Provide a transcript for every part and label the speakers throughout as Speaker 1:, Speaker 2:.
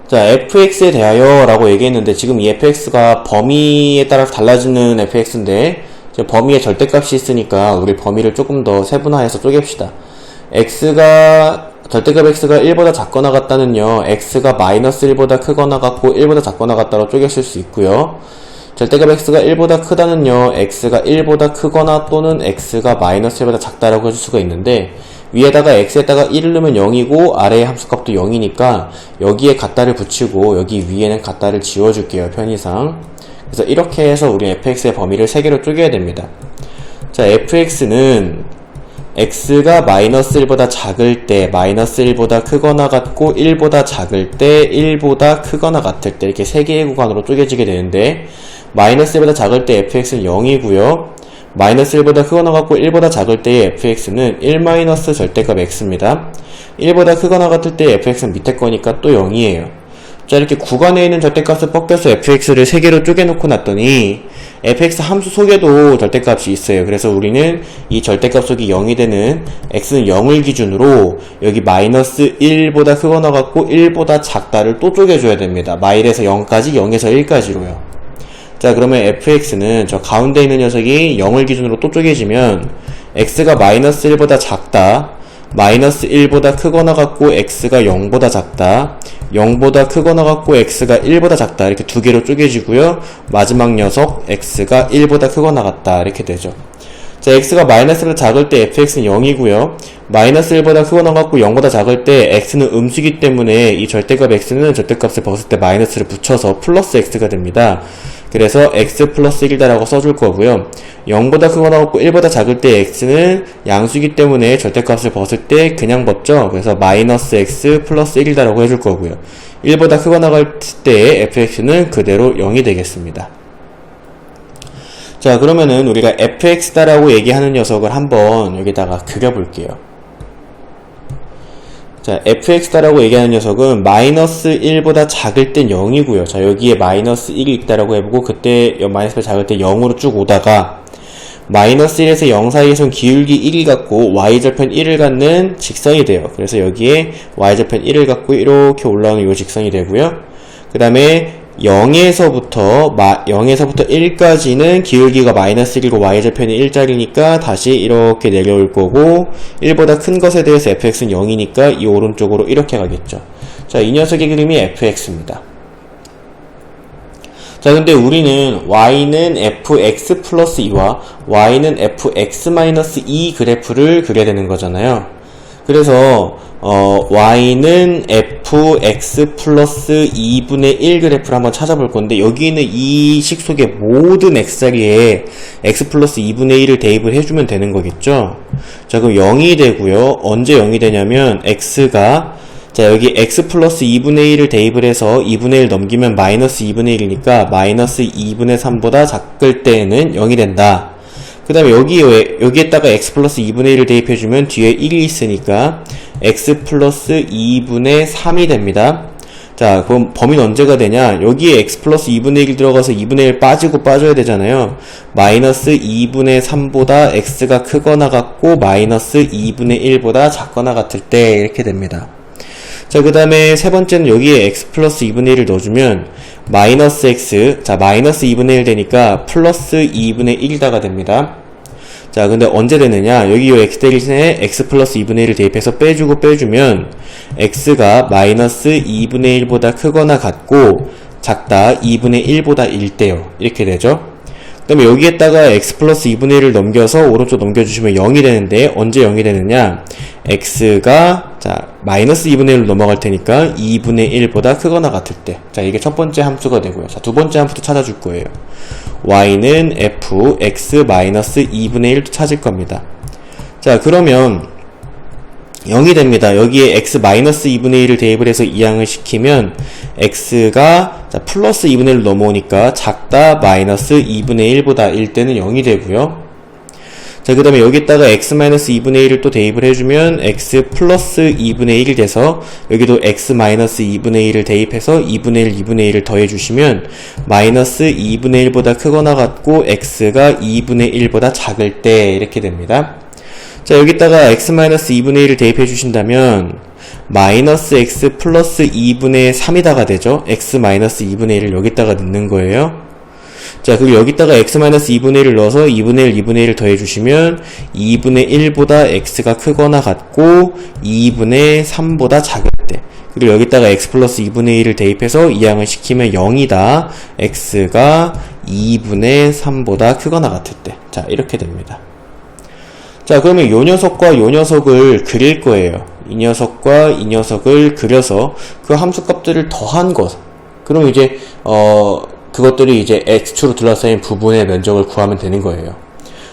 Speaker 1: 자, fx에 대하여 라고 얘기했는데 지금 이 fx가 범위에 따라서 달라지는 fx인데 지금 범위에 절대값이 있으니까 우리 범위를 조금 더 세분화해서 쪼갭시다. 절대값 x가 1보다 작거나 같다는요, x가 마이너스 1보다 크거나 같고 1보다 작거나 같다로 쪼개실 수 있고요. 절대값 x가 1보다 크다는요, x가 1보다 크거나 또는 x가 마이너스 1보다 작다라고 해줄 수가 있는데, 위에다가 x에다가 1을 넣으면 0이고 아래의 함수값도 0이니까 여기에 갖다를 붙이고 여기 위에는 갖다를 지워줄게요, 편의상. 그래서 이렇게 해서 우리 fx의 범위를 3개로 쪼개야 됩니다. 자, fx는 x가 마이너스 1보다 작을 때, 마이너스 1보다 크거나 같고 1보다 작을 때, 1보다 크거나 같을 때 이렇게 3개의 구간으로 쪼개지게 되는데, 마이너스 1보다 작을 때 fx는 0이고요. 마이너스 1보다 크거나 같고 1보다 작을 때의 fx는 1 마이너스 절대값 x입니다. 1보다 크거나 같을 때 fx는 밑에 거니까 또 0이에요. 자, 이렇게 구간에 있는 절대값을 벗겨서 fx를 3개로 쪼개놓고 났더니 fx 함수 속에도 절대값이 있어요. 그래서 우리는 이 절대값 속이 0이 되는 x는 0을 기준으로 여기 마이너스 1보다 크거나 같고 1보다 작다를 또 쪼개줘야 됩니다. 마일에서 0까지, 0에서 1까지로요. 자, 그러면 fx는 저 가운데 있는 녀석이 0을 기준으로 또 쪼개지면 x가 마이너스 1보다 작다, 마이너스 1보다 크거나 같고 x가 0보다 작다, 0보다 크거나 같고 x가 1보다 작다, 이렇게 두 개로 쪼개지고요. 마지막 녀석 x가 1보다 크거나 같다, 이렇게 되죠. 자, x가 마이너스 1보다 작을 때 fx는 0이고요. 마이너스 1보다 크거나 같고 0보다 작을 때 x는 음수이기 때문에 이 절대값 x는 절대값을 벗을 때 마이너스를 붙여서 플러스 x가 됩니다. 그래서 x 플러스 1이다라고 써줄 거고요. 0보다 크거나 같고 1보다 작을 때 x는 양수이기 때문에 절대값을 벗을 때 그냥 벗죠. 그래서 마이너스 x 플러스 1이다라고 해줄 거고요. 1보다 크거나 갈 때 fx는 그대로 0이 되겠습니다. 자, 그러면은 우리가 fx다라고 얘기하는 녀석을 한번 여기다가 그려볼게요. 자, fx다라고 얘기하는 녀석은 마이너스 1보다 작을 땐 0이고요. 자, 여기에 마이너스 1이 있다라고 해보고 그때 마이너스 1보다 작을 때 0으로 쭉 오다가 마이너스 1에서 0 사이에선 기울기 1을 갖고 y절편 1을 갖는 직선이 돼요. 그래서 여기에 y절편 1을 갖고 이렇게 올라오는 이 직선이 되고요. 그 다음에 0에서부터 1까지는 기울기가 마이너스 1이고 y절편이 1짜리니까 다시 이렇게 내려올 거고 1보다 큰 것에 대해서 fx는 0이니까 이 오른쪽으로 이렇게 가겠죠. 자, 이 녀석의 그림이 fx입니다. 자, 근데 우리는 y는 fx 플러스 2와 y는 fx 마이너스 2 그래프를 그려야 되는 거잖아요. 그래서 y는 fx 플러스 2분의 1 그래프를 한번 찾아볼 건데 여기 있는 이 식 속의 모든 x자리에 x 플러스 2분의 1을 대입을 해주면 되는 거겠죠. 자, 그럼 0이 되고요. 언제 0이 되냐면 x가 자, 여기 x 플러스 2분의 1을 대입을 해서 2분의 1 넘기면 마이너스 2분의 1이니까 마이너스 2분의 3보다 작을 때에는 0이 된다. 그 다음에 여기에다가 x 플러스 2분의 1을 대입해주면 뒤에 1이 있으니까 x 플러스 2분의 3이 됩니다. 자, 그럼 범위는 언제가 되냐? 여기에 x 플러스 2분의 1 들어가서 2분의 1 빠지고 빠져야 되잖아요. 마이너스 2분의 3보다 x가 크거나 같고 마이너스 2분의 1보다 작거나 같을 때 이렇게 됩니다. 자, 그 다음에 세 번째는 여기에 x 플러스 2분의 1을 넣어주면 마이너스 x, 자, 마이너스 2분의 1 되니까 플러스 2분의 1이다가 됩니다. 자, 근데 언제 되느냐? 여기 요 x 대신에 x 플러스 2분의 1을 대입해서 빼주면 x가 마이너스 2분의 1보다 크거나 같고 작다 2분의 1보다 1대요. 이렇게 되죠. 그 다음에 여기에다가 x 플러스 2분의 1을 넘겨서 오른쪽 넘겨주시면 0이 되는데 언제 0이 되느냐? x가 자 마이너스 2분의 1로 넘어갈 테니까 2분의 1보다 크거나 같을 때. 자, 이게 첫 번째 함수가 되고요. 자, 두 번째 함수도 찾아줄 거예요. y는 fx 마이너스 2분의 1도 찾을 겁니다. 자, 그러면 0이 됩니다. 여기에 x 마이너스 2분의 1을 대입을 해서 이항을 시키면 x가 자, 플러스 2분의 1로 넘어오니까 작다 마이너스 2분의 1보다 1 때는 0이 되고요. 자, 그 다음에 여기다가 x 마이너스 2분의 1을 또 대입을 해주면 x 플러스 2분의 1이 돼서 여기도 x 마이너스 2분의 1을 대입해서 2분의 1, 2분의 1을 더해주시면 마이너스 2분의 1보다 크거나 같고 x가 2분의 1보다 작을 때 이렇게 됩니다. 자, 여기다가 x 마이너스 2분의 1을 대입해 주신다면 마이너스 x 플러스 2분의 3이다가 되죠. x 마이너스 2분의 1을 여기다가 넣는 거예요. 자, 그리고 여기다가 x 마이너스 2분의 1을 넣어서 2분의 1, 2분의 1을 더해주시면 2분의 1보다 x가 크거나 같고 2분의 3보다 작을 때, 그리고 여기다가 x 플러스 2분의 1을 대입해서 이항을 시키면 0이다. x가 2분의 3보다 크거나 같을 때. 자, 이렇게 됩니다. 자, 그러면 요 녀석과 요 녀석을 그릴 거예요. 이 녀석과 이 녀석을 그려서 그 함수값들을 더한 것. 그럼 이제 그것들이 이제 x축으로 둘러싸인 부분의 면적을 구하면 되는 거예요.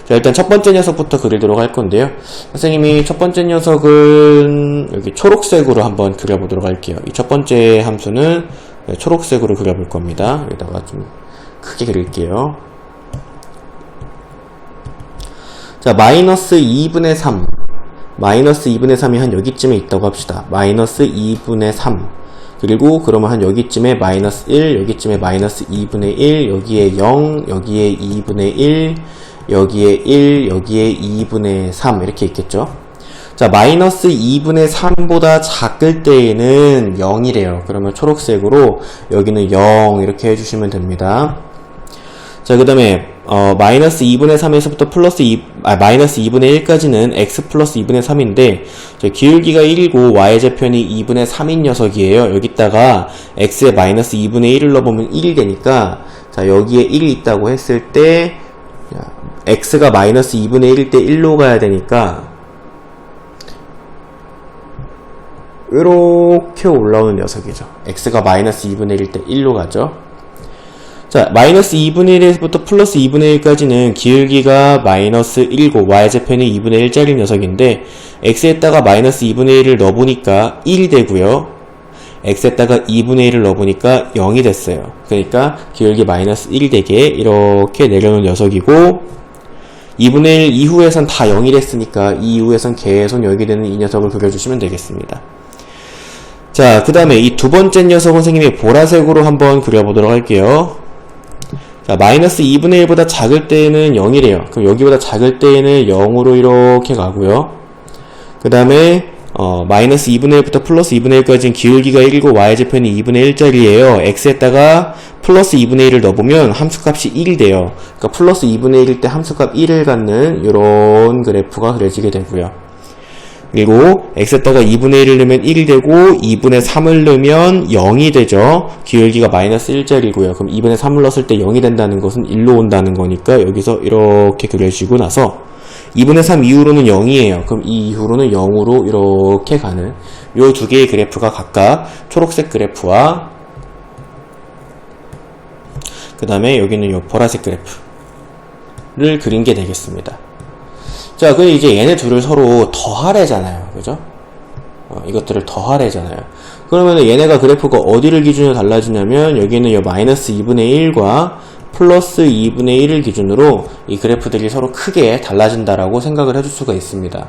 Speaker 1: 자, 일단 첫 번째 녀석부터 그리도록 할 건데요. 선생님이 첫 번째 녀석은 여기 초록색으로 한번 그려보도록 할게요. 이 첫 번째 함수는 초록색으로 그려볼 겁니다. 여기다가 좀 크게 그릴게요. 자, 마이너스 2분의 3. 마이너스 2분의 3이 한 여기쯤에 있다고 합시다. 마이너스 2분의 3. 그리고 그러면 한 여기쯤에 마이너스 1, 여기쯤에 마이너스 2분의 1, 여기에 0, 여기에 2분의 1, 여기에 1, 여기에 2분의 3 이렇게 있겠죠. 자, 마이너스 2분의 3보다 작을 때에는 0이래요. 그러면 초록색으로 여기는 0 이렇게 해주시면 됩니다. 자, 그 다음에 마이너스 2분의 3에서부터 마이너스 2분의 1까지는 x 플러스 2분의 3인데 기울기가 1이고 y좌편이 2분의 3인 녀석이에요. 여기다가 x에 마이너스 2분의 1을 넣어보면 1이 되니까, 자, 여기에 1이 있다고 했을 때 x가 마이너스 2분의 1일 때 1로 가야 되니까 이렇게 올라오는 녀석이죠. x가 마이너스 2분의 1일 때 1로 가죠. 자, 마이너스 2분의 1에서부터 플러스 2분의 1까지는 기울기가 마이너스 1이고 y좌편이 2분의 1짜리 녀석인데 x에다가 마이너스 2분의 1을 넣어보니까 1이 되고요. x에다가 2분의 1을 넣어보니까 0이 됐어요. 그러니까 기울기 마이너스 1이 되게 이렇게 내려오는 녀석이고, 2분의 1 이후에선 다 0이 됐으니까 이 이후에선 계속 0이 되는 이 녀석을 그려주시면 되겠습니다. 자, 그 다음에 이 두 번째 녀석 선생님이 보라색으로 한번 그려보도록 할게요. 자, 마이너스 2분의 1보다 작을 때에는 0이래요. 그럼 여기보다 작을 때에는 0으로 이렇게 가고요. 그 다음에 마이너스 2분의 1부터 플러스 2분의 1까지는 기울기가 1이고 y좌편이 2분의 1짜리예요. x에다가 플러스 2분의 1을 넣어보면 함수값이 1이 돼요. 그러니까 플러스 2분의 1일 때 함수값 1을 갖는 이런 그래프가 그려지게 되고요. 그리고 x에다가 2분의 1을 넣으면 1이 되고 2분의 3을 넣으면 0이 되죠. 기울기가 마이너스 1짜리고요. 그럼 2분의 3을 넣었을 때 0이 된다는 것은 1로 온다는 거니까 여기서 이렇게 그려주고 나서 2분의 3 이후로는 0이에요. 그럼 이 이후로는 0으로 이렇게 가는 요 두 개의 그래프가 각각 초록색 그래프와 그 다음에 여기는 요 보라색 그래프를 그린 게 되겠습니다. 자, 그럼 이제 얘네 둘을 서로 더하래잖아요. 그죠? 이것들을 더하래잖아요. 그러면 얘네가 그래프가 어디를 기준으로 달라지냐면 여기는 요 마이너스 2분의 1과 플러스 2분의 1을 기준으로 이 그래프들이 서로 크게 달라진다라고 생각을 해줄 수가 있습니다.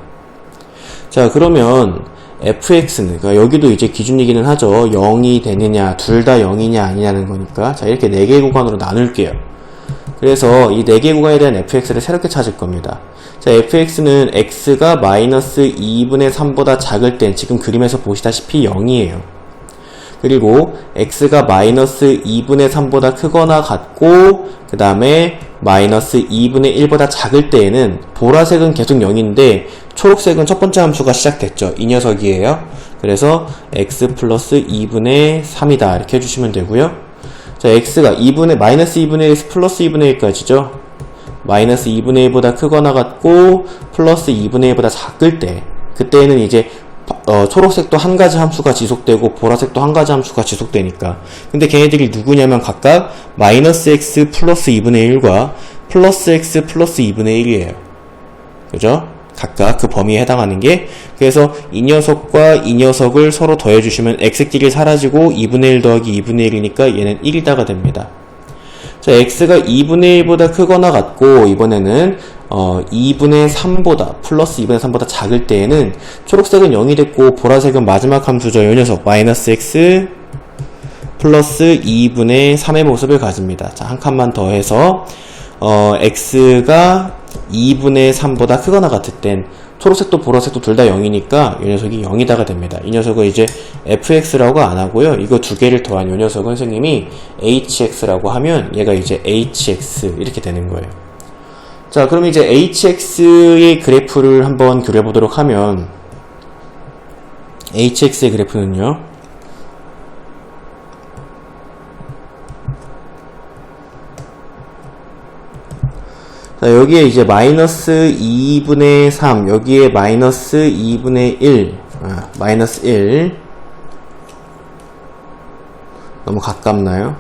Speaker 1: 자, 그러면 fx는, 그러니까 여기도 이제 기준이기는 하죠. 0이 되느냐, 둘 다 0이냐 아니냐는 거니까. 자, 이렇게 4개의 구간으로 나눌게요. 그래서 이 4개의 구간에 대한 fx를 새롭게 찾을 겁니다. 자, fx는 x가 마이너스 2분의 3보다 작을 땐 지금 그림에서 보시다시피 0이에요. 그리고 x가 마이너스 2분의 3보다 크거나 같고 그 다음에 마이너스 2분의 1보다 작을 때에는 보라색은 계속 0인데 초록색은 첫 번째 함수가 시작됐죠. 이 녀석이에요. 그래서 x 플러스 2분의 3이다 이렇게 해주시면 되고요. 자, x가 마이너스 2분의 1에서 플러스 2분의 1까지죠. 마이너스 2분의 1보다 크거나 같고 플러스 2분의 1보다 작을 때, 그때는 이제 초록색도 한 가지 함수가 지속되고 보라색도 한 가지 함수가 지속되니까. 근데 걔네들이 누구냐면 각각 마이너스 x 플러스 2분의 1과 플러스 x 플러스 2분의 1이에요. 그죠? 각각 그 범위에 해당하는 게. 그래서 이 녀석과 이 녀석을 서로 더해주시면 x끼리 사라지고 2분의 1 더하기 2분의 1이니까 얘는 1이다가 됩니다. 자, x가 2분의 1보다 크거나 같고 이번에는 2분의 3보다 플러스 2분의 3보다 작을 때에는 초록색은 0이 됐고 보라색은 마지막 함수죠. 이 녀석 마이너스 x 플러스 2분의 3의 모습을 가집니다. 자, 한 칸만 더 해서 x가 2분의 3보다 크거나 같을 땐 초록색도 보라색도 둘 다 0이니까 이 녀석이 0이다가 됩니다. 이 녀석은 이제 fx라고 안 하고요. 이거 두 개를 더한 이 녀석은 선생님이 hx라고 하면 얘가 이제 hx 이렇게 되는 거예요. 자, 그럼 이제 hx의 그래프를 한번 그려보도록 하면 hx의 그래프는요. 자, 여기에 이제 마이너스 2분의 3, 여기에 마이너스 2분의 1, 마이너스 1. 너무 가깝나요?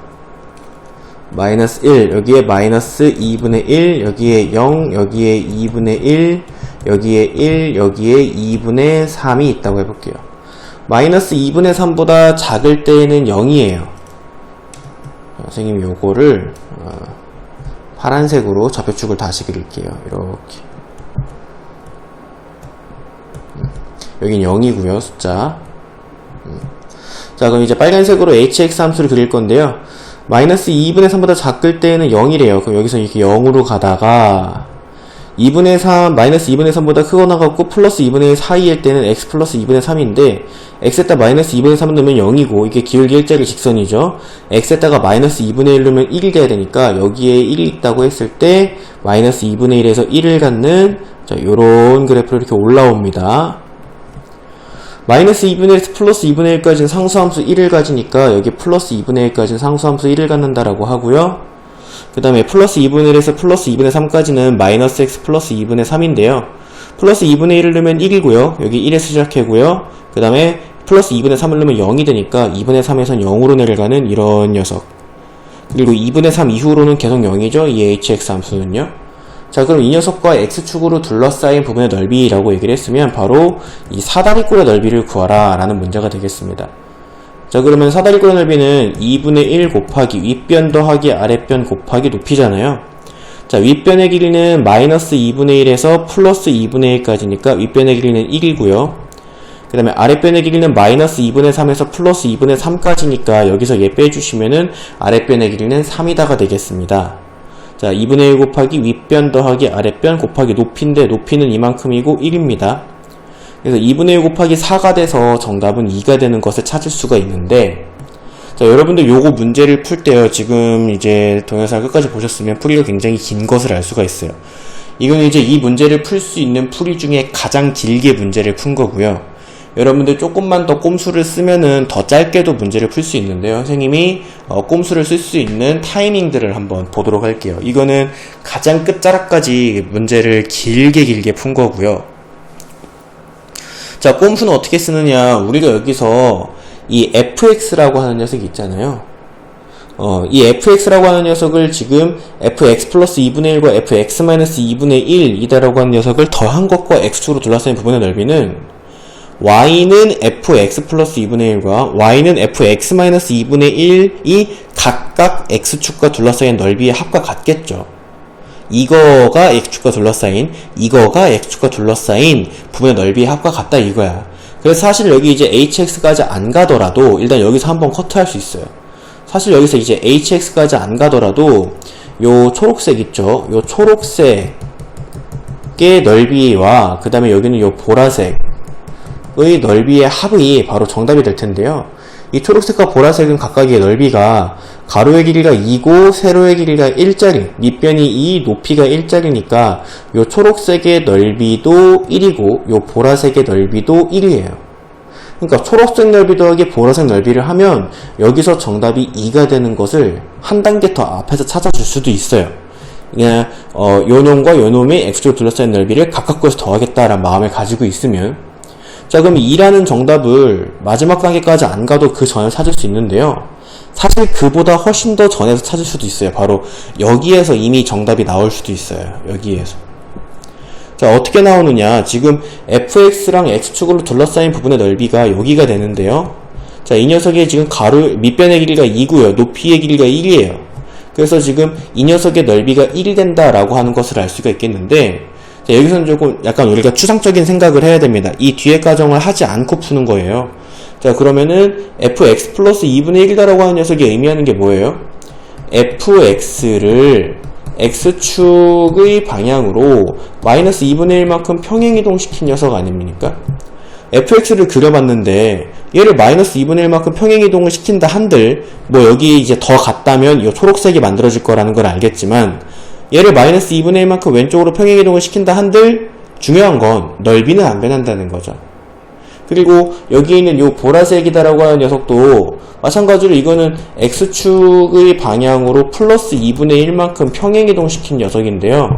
Speaker 1: 마이너스 1, 여기에 마이너스 2분의 1, 여기에 0, 여기에 2분의 1, 여기에 1, 여기에 2분의 3이 있다고 해볼게요. 마이너스 2분의 3보다 작을 때에는 0이에요. 선생님 요거를 파란색으로 좌표축을 다시 그릴게요. 이렇게. 여긴 0이고요. 숫자. 자, 그럼 이제 빨간색으로 hx 함수를 그릴 건데요. 마이너스 2분의 3보다 작을 때는 0이래요. 그럼 여기서 이렇게 0으로 가다가 2분의 3, 마이너스 2분의 3보다 크거나 같고 플러스 2분의 1 사이일 때는 x 플러스 2분의 3인데 x에다 마이너스 2분의 3을 넣으면 0이고 이게 기울기 일자리 직선이죠. x에다가 마이너스 2분의 1 넣으면 1이 돼야 되니까 여기에 1이 있다고 했을 때 마이너스 2분의 1에서 1을 갖는 자, 요런 그래프로 이렇게 올라옵니다. 마이너스 2분의 1에서 플러스 2분의 1까지는 상수함수 1을 가지니까 여기 플러스 2분의 1까지는 상수함수 1을 갖는다라고 하고요. 그 다음에 플러스 2분의 1에서 플러스 2분의 3까지는 마이너스 x 플러스 2분의 3인데요. 플러스 2분의 1을 넣으면 1이고요. 여기 1에서 시작하고요. 그 다음에 플러스 2분의 3을 넣으면 0이 되니까 2분의 3에선 0으로 내려가는 이런 녀석. 그리고 2분의 3 이후로는 계속 0이죠. 이 hx 함수는요. 자, 그럼 이 녀석과 x축으로 둘러싸인 부분의 넓이라고 얘기를 했으면 바로 이 사다리꼴의 넓이를 구하라 라는 문제가 되겠습니다. 자, 그러면 사다리꼴의 넓이는 2분의 1 곱하기 윗변 더하기 아랫변 곱하기 높이잖아요. 자, 윗변의 길이는 마이너스 2분의 1에서 플러스 2분의 1까지니까 윗변의 길이는 1이고요. 그 다음에 아랫변의 길이는 마이너스 2분의 3에서 플러스 2분의 3까지니까 여기서 얘 빼주시면은 아랫변의 길이는 3이다가 되겠습니다. 자, 2분의 1 곱하기 윗변 더하기 아랫변 곱하기 높이인데 높이는 이만큼이고 1입니다. 그래서 2분의 1 곱하기 4가 돼서 정답은 2가 되는 것을 찾을 수가 있는데 자, 여러분들 요거 문제를 풀 때요. 지금 이제 동영상 끝까지 보셨으면 풀이가 굉장히 긴 것을 알 수가 있어요. 이건 이제 이 문제를 풀 수 있는 풀이 중에 가장 길게 문제를 푼 거고요. 여러분들 조금만 더 꼼수를 쓰면은 더 짧게도 문제를 풀 수 있는데요. 선생님이 꼼수를 쓸 수 있는 타이밍들을 한번 보도록 할게요. 이거는 가장 끝자락까지 문제를 길게 푼 거고요. 자, 꼼수는 어떻게 쓰느냐. 우리가 여기서 이 fx라고 하는 녀석이 있잖아요. 이 fx라고 하는 녀석을 지금 fx 플러스 2분의 1과 fx 마이너스 2분의 1이다라고 하는 녀석을 더한 것과 x축으로 둘러싸인 부분의 넓이는 y는 fx 플러스 2분의 1과 y는 fx 마이너스 2분의 1이 각각 x축과 둘러싸인 넓이의 합과 같겠죠. 이거가 x축과 둘러싸인 부분의 넓이의 합과 같다 이거야. 그래서 사실 여기 이제 hx까지 안 가더라도 일단 여기서 한번 커트할 수 있어요. 사실 여기서 이제 hx까지 안 가더라도 요 초록색 있죠. 요 초록색의 넓이와 그 다음에 여기는 요 보라색의 넓이의 합이 바로 정답이 될 텐데요. 이 초록색과 보라색은 각각의 넓이가 가로의 길이가 2고 세로의 길이가 1짜리, 밑변이 2, 높이가 1짜리니까 요 초록색의 넓이도 1이고 요 보라색의 넓이도 1이에요. 그러니까 초록색 넓이 더하기 보라색 넓이를 하면 여기서 정답이 2가 되는 것을 한 단계 더 앞에서 찾아줄 수도 있어요. 그냥 요 놈과 요 놈의 x축으로 둘러싸인 넓이를 각각 거에서 더하겠다라는 마음을 가지고 있으면 자, 그럼 2라는 정답을 마지막 단계까지 안 가도 그 전에 찾을 수 있는데요. 사실 그보다 훨씬 더 전에서 찾을 수도 있어요. 바로 여기에서 이미 정답이 나올 수도 있어요. 여기에서. 자, 어떻게 나오느냐. 지금 fx랑 x축으로 둘러싸인 부분의 넓이가 여기가 되는데요. 자, 이 녀석의 지금 밑변의 길이가 2고요. 높이의 길이가 1이에요. 그래서 지금 이 녀석의 넓이가 1이 된다라고 하는 것을 알 수가 있겠는데 자, 여기서는 조금 약간 우리가 추상적인 생각을 해야 됩니다. 이 뒤에 가정을 하지 않고 푸는 거예요. 자, 그러면은 fx 플러스 2분의 1이다라고 하는 녀석이 의미하는 게 뭐예요? fx를 x축의 방향으로 마이너스 2분의 1만큼 평행이동시킨 녀석 아닙니까? fx를 그려봤는데 얘를 마이너스 2분의 1만큼 평행이동을 시킨다 한들 뭐 여기 이제 더 갔다면 이 초록색이 만들어질 거라는 걸 알겠지만 얘를 마이너스 2분의 1만큼 왼쪽으로 평행이동을 시킨다 한들 중요한 건 넓이는 안 변한다는 거죠. 그리고 여기 있는 이 보라색이다라고 하는 녀석도 마찬가지로 이거는 x축의 방향으로 플러스 2분의 1만큼 평행이동 시킨 녀석인데요.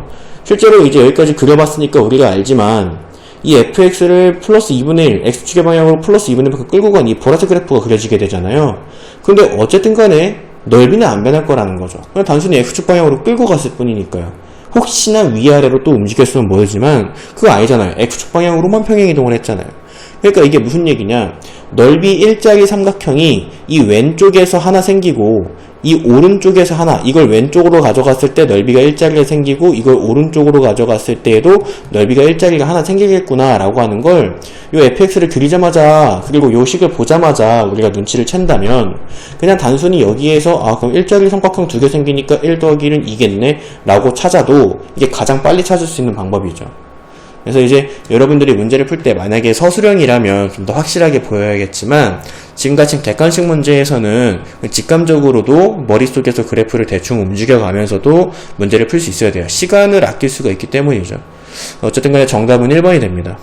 Speaker 1: 실제로 이제 여기까지 그려봤으니까 우리가 알지만 이 fx를 플러스 2분의 1, x축의 방향으로 플러스 2분의 1만큼 끌고 간 이 보라색 그래프가 그려지게 되잖아요. 근데 어쨌든 간에 넓이는 안 변할 거라는 거죠. 그냥 단순히 x축 방향으로 끌고 갔을 뿐이니까요. 혹시나 위아래로 또 움직였으면 모르지만 그거 아니잖아요. x축 방향으로만 평행이동을 했잖아요. 그러니까 이게 무슨 얘기냐, 넓이 일자리 삼각형이 이 왼쪽에서 하나 생기고 이 오른쪽에서 하나, 이걸 왼쪽으로 가져갔을 때 넓이가 일자리가 생기고 이걸 오른쪽으로 가져갔을 때에도 넓이가 일자리가 하나 생기겠구나 라고 하는 걸 요 fx를 그리자마자, 그리고 요 식을 보자마자 우리가 눈치를 챈다면 그냥 단순히 여기에서 그럼 일자리 삼각형 두 개 생기니까 1 더하기 1은 2겠네 라고 찾아도 이게 가장 빨리 찾을 수 있는 방법이죠. 그래서 이제 여러분들이 문제를 풀 때 만약에 서술형이라면 좀 더 확실하게 보여야겠지만 지금같이 객관식 문제에서는 직감적으로도 머릿속에서 그래프를 대충 움직여가면서도 문제를 풀 수 있어야 돼요. 시간을 아낄 수가 있기 때문이죠. 어쨌든 간에 정답은 1번이 됩니다.